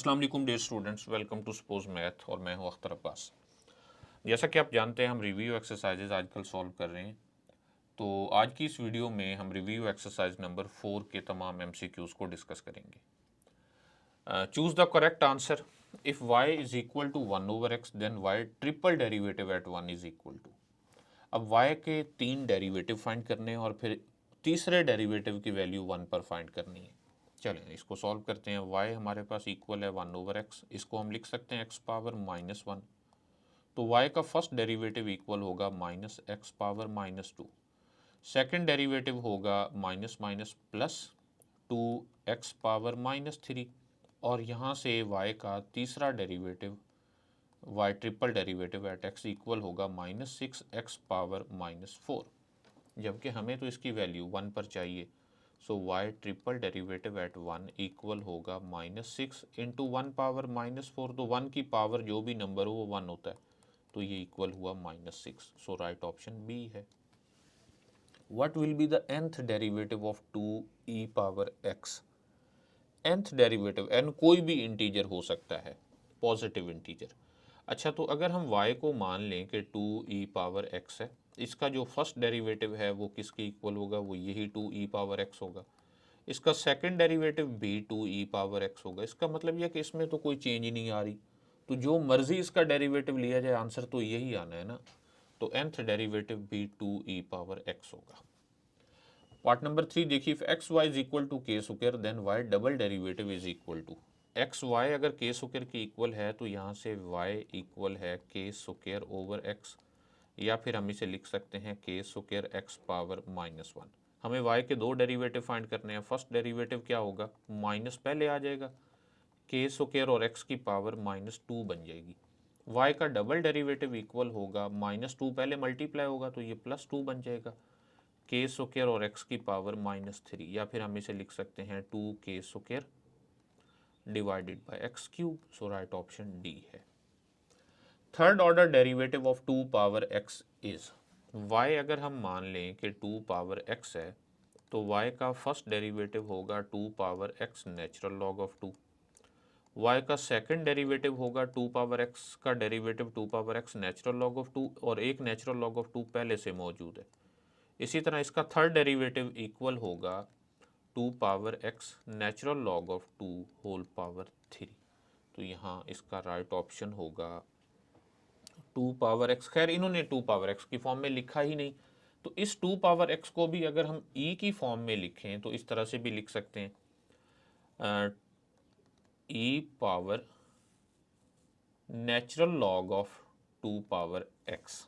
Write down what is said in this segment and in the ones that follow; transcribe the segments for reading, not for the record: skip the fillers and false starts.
अस्सलाम वालेकुम dear students, welcome to suppose math और मैं हूं अख्तर अब्बास। जैसा कि आप जानते हैं हम रिव्यू एक्सरसाइजेज आजकल सॉल्व कर रहे हैं। तो आज की इस वीडियो में हम रिव्यू एक्सरसाइज नंबर 4 के तमाम एमसीक्यूज़ को डिस्कस करेंगे। Choose the correct answer. If y is equal to 1/x then y triple derivative at 1 is equal to. अब y के 3 डेरिवेटिव फाइंड करने हैं और फिर तीसरे डेरिवेटिव की वैल्यू 1 पर फाइंड करनी है। चलें इसको सॉल्व करते हैं। y हमारे पास इक्वल है 1/x, इसको हम लिख सकते हैं x पावर -1। तो y का फर्स्ट डेरिवेटिव इक्वल होगा -x पावर -2। सेकेंड डेरिवेटिव होगा minus minus plus 2x power -3 और यहाँ से y का तीसरा derivative y triple derivative eight x equal होगा -6x पावर -4। जबकि हमें तो इसकी वैल्यू 1 पर चाहिए, सो y triple derivative at 1 equal होगा -6 इंटू 1 पावर -4। तो 1 की पावर जो भी नंबर हो वो 1 होता है, तो ये इक्वल हुआ -6। सो राइट ऑप्शन बी है। What will be the nth derivative of 2e power x। nth derivative n कोई भी इंटीजर हो सकता है, पॉजिटिव इंटीजर। अच्छा, तो अगर हम y को मान लें कि 2e पावर x है, इसका जो फर्स्ट डेरिवेटिव है वो किसके इक्वल होगा, वो यही 2e पावर x होगा। इसका सेकंड डेरिवेटिव भी 2e पावर x होगा। इसका मतलब यह कि इसमें तो कोई चेंज ही नहीं आ रही, तो जो मर्जी इसका डेरिवेटिव लिया जाए आंसर तो यही आना है ना। तो nth डेरिवेटिव भी 2e पावर x होगा। पार्ट नंबर 3 देखिए, if x y is equal to k square then y double derivative is equal to. X y अगर के स्क्वायर के इक्वल है तो यहाँ से वाई इक्वल है के स्क्वायर ओवर एक्स, या फिर हम इसे लिख सकते हैं के स्क्वायर एक्स पावर -1। हमें y के दो डेरिवेटिव फाइंड करने हैं। फर्स्ट डेरिवेटिव क्या होगा, माइनस पहले आ जाएगा, के स्क्वायर और x की पावर -2 बन जाएगी। y का डबल डेरिवेटिव इक्वल होगा -2 पहले मल्टीप्लाई होगा तो ये +2 बन जाएगा, के स्क्वायर और x की पावर -3, या फिर हम इसे लिख सकते हैं 2k square divided by x cube. So right option D है। Third order derivative of 2 power x is. y अगर हम मान लें कि 2 पावर x है तो y का फर्स्ट डेरिवेटिव होगा 2 power x natural log of 2। y का सेकंड डेरिवेटिव होगा 2 पावर x का derivative 2 power x natural log of 2, और एक नेचुरल लॉग ऑफ 2 पहले से मौजूद है। इसी तरह इसका थर्ड डेरिवेटिव इक्वल होगा 2 power x natural log of 2 whole power 3। तो यहाँ इसका राइट ऑप्शन होगा 2 पावर x। खैर इन्होंने 2 पावर x की फॉर्म में लिखा ही नहीं, तो इस 2 पावर x को भी अगर हम e की फॉर्म में लिखें तो इस तरह से भी लिख सकते हैं, e power natural log of 2 power x,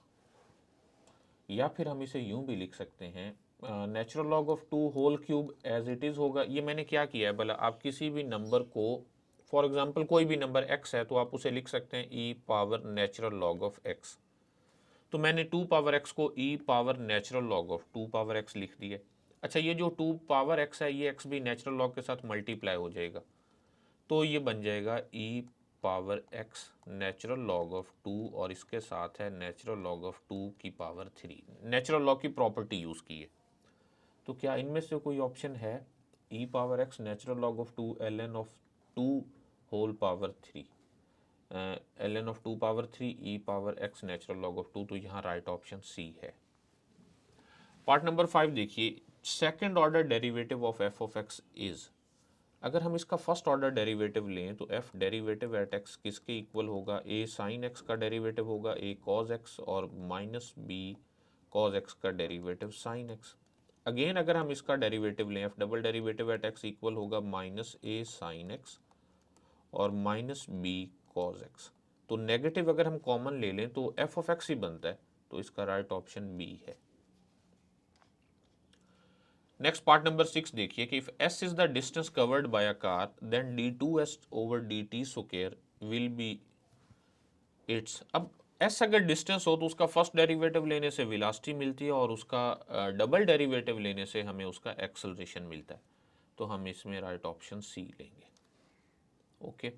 या फिर हम इसे यूं भी लिख सकते हैं natural log of 2 whole cube as it is होगा। ये मैंने क्या किया है, भला आप किसी भी नंबर को, फॉर एग्जांपल कोई भी नंबर x है तो आप उसे लिख सकते हैं e power natural log of x। तो मैंने 2 पावर x को e power natural log of 2 power x लिख दिया। अच्छा, ये जो 2 पावर x है ये x भी नेचुरल लॉग के साथ मल्टीप्लाई हो जाएगा, तो ये बन जाएगा e power x natural log of 2 और इसके साथ है नेचुरल लॉग ऑफ 2 की पावर 3। नेचुरल लॉग की प्रॉपर्टी यूज़ की है। तो क्या इनमें से कोई ऑप्शन है, e power x natural log of 2 ln of 2 whole power 3, ln of 2 power 3 e power x natural log of 2। तो यहाँ राइट ऑप्शन सी है। पार्ट नंबर 5 देखिए, second order derivative of f of x is. अगर हम इसका first order derivative लें तो f derivative eight x किसके इक्वल होगा, a साइन x का डेरिवेटिव होगा a cos x और -b cos x का डेरिवेटिव साइन x। अगेन अगर हम इसका डेरिवेटिव लें, f double derivative eight x equal होगा -a साइन x और -b cos x। तो नेगेटिव अगर हम कॉमन ले लें तो f ऑफ x ही बनता है, तो इसका राइट ऑप्शन बी है। नेक्स्ट पार्ट नंबर 6 देखिए कि if s is the distance covered by a car then d2s over dt square will be its. अब s अगर डिस्टेंस हो तो उसका फर्स्ट डेरिवेटिव लेने से वेलोसिटी मिलती है और उसका डबल डेरिवेटिव लेने से हमें उसका एक्सेलरेशन मिलता है, तो हम इसमें राइट ऑप्शन सी लेंगे। ओके।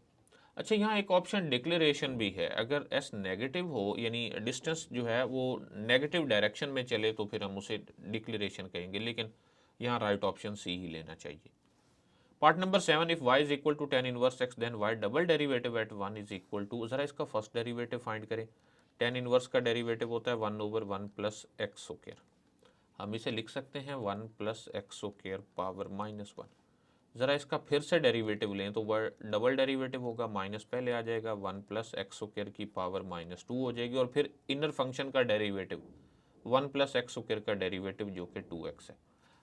अच्छा, यहाँ एक ऑप्शन डिक्लेरेशन भी है। अगर s नेगेटिव हो यानी डिस्टेंस जो है वो नेगेटिव डायरेक्शन में चले तो फिर हम उसे डिक्लेरेशन कहेंगे, लेकिन यहाँ राइट ऑप्शन सी ही लेना चाहिए। Part number 7, if y is equal to tan inverse x then y double derivative at 1 is equal to, जरा इसका फर्स्ट डेरिवेटिव फाइंड करें। tan इनवर्स का डेरिवेटिव होता है 1/1 प्लस एक्स स्क्वायर, हम इसे लिख सकते हैं 1 प्लस एक्स स्क्वायर पावर -1। ज़रा इसका फिर से डेरिवेटिव लें तो वह डबल डेरिवेटिव होगा, माइनस पहले आ जाएगा, 1 प्लस एक्स स्क्वायर की पावर -2 हो जाएगी, और फिर इनर फंक्शन का डेरिवेटिव 1 प्लस एक्स स्क्वायर का डेरिवेटिव जो कि 2x है।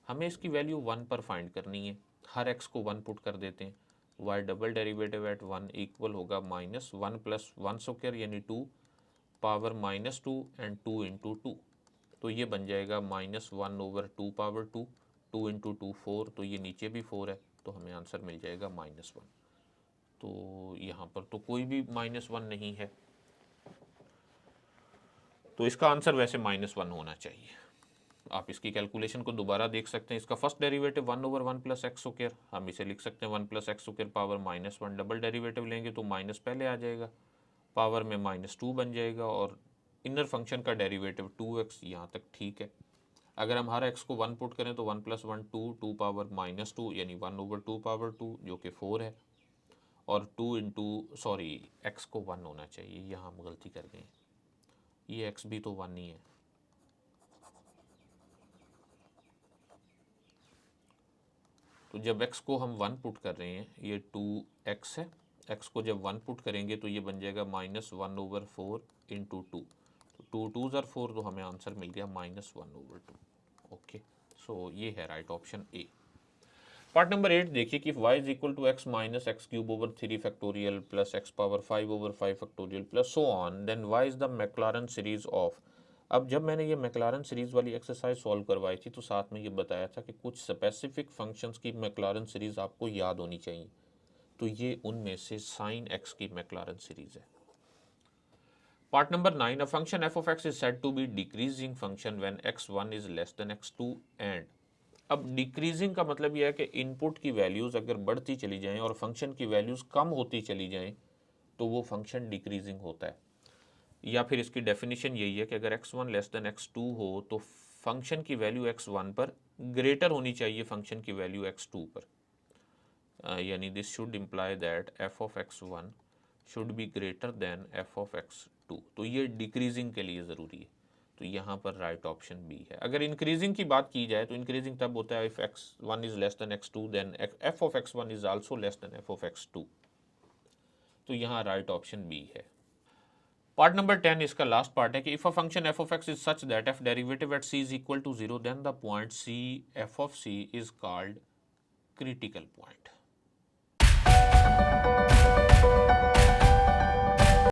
हमें इसकी वैल्यू 1 पर फाइंड करनी है, हर x को 1 पुट कर देते हैं। y double derivative at 1 equal होगा -1 प्लस 1 स्क्वायर यानी 2 पावर -2 एंड 2 इंटू 2, तो ये बन जाएगा -1/2 पावर 2, 2 इंटू 2 4, तो ये नीचे भी 4 है, तो हमें आंसर मिल जाएगा -1। तो यहाँ पर तो कोई भी -1 नहीं है, तो इसका आंसर वैसे -1 होना चाहिए। आप इसकी कैलकुलेशन को दोबारा देख सकते हैं। इसका first derivative 1/1 plus x square, हम इसे लिख सकते हैं 1 plus x square power -1। Double derivative लेंगे तो माइनस पहले आ जाएगा, पावर में -2 बन जाएगा, और इनर फंक्शन का डेरिवेटिव 2x, यहाँ तक ठीक है। अगर हम हर x को 1 पुट करें तो 1 प्लस 1 2, 2 पावर -2 यानी 1/2 पावर 2 जो कि 4 है, और 2 इंटू सॉरी x को 1 होना चाहिए, यहाँ हम गलती कर गए, ये x भी तो 1 ही है। तो जब x को हम 1 पुट कर रहे हैं, ये 2x है, x को जब 1 पुट करेंगे तो ये बन जाएगा -1/4 इंटू 2, तो 2 2 ज़र 4, तो हमें आंसर मिल गया -1/2। ओके, सो ये है right option A. Part number 8 देखिए कि y is equal to x minus x cube over 3 factorial plus x power 5/5 factorial plus so on, then y is the Maclaurin series of. अब जब मैंने ये Maclaurin series वाली exercise solve करवाई थी तो साथ में ये बताया था कि कुछ स्पेसिफिक फंक्शंस की मैक्लॉरेन सीरीज आपको याद होनी चाहिए, तो ये उनमें से साइन x की मैक्लॉरेन सीरीज है। Part number 9, a function f of x is said to be decreasing function when x1 is less than x2 and, अब डिक्रीजिंग का मतलब यह है कि इनपुट की वैल्यूज़ अगर बढ़ती चली जाएं और फंक्शन की वैल्यूज़ कम होती चली जाएं तो वो फंक्शन डिक्रीजिंग होता है। या फिर इसकी डेफिनेशन यही है कि अगर x1 लेस देन x2 हो तो फंक्शन की वैल्यू x1 पर ग्रेटर होनी चाहिए फंक्शन की वैल्यू x2 पर, यानी this should imply that f of x1 should be greater than f of x2, तो ये डिक्रीजिंग के लिए ज़रूरी है, तो यहाँ पर राइट ऑप्शन बी है। अगर इंक्रीजिंग की बात की जाए तो इंक्रीजिंग तब होता है if x1 is less than x2 then f of x1 is also less than f of x2, तो यहाँ राइट ऑप्शन बी है। पार्ट नंबर 10 इसका लास्ट पार्ट है कि if a function f of x is such that f derivative at c is equal to 0 then the point c f of c is called critical point.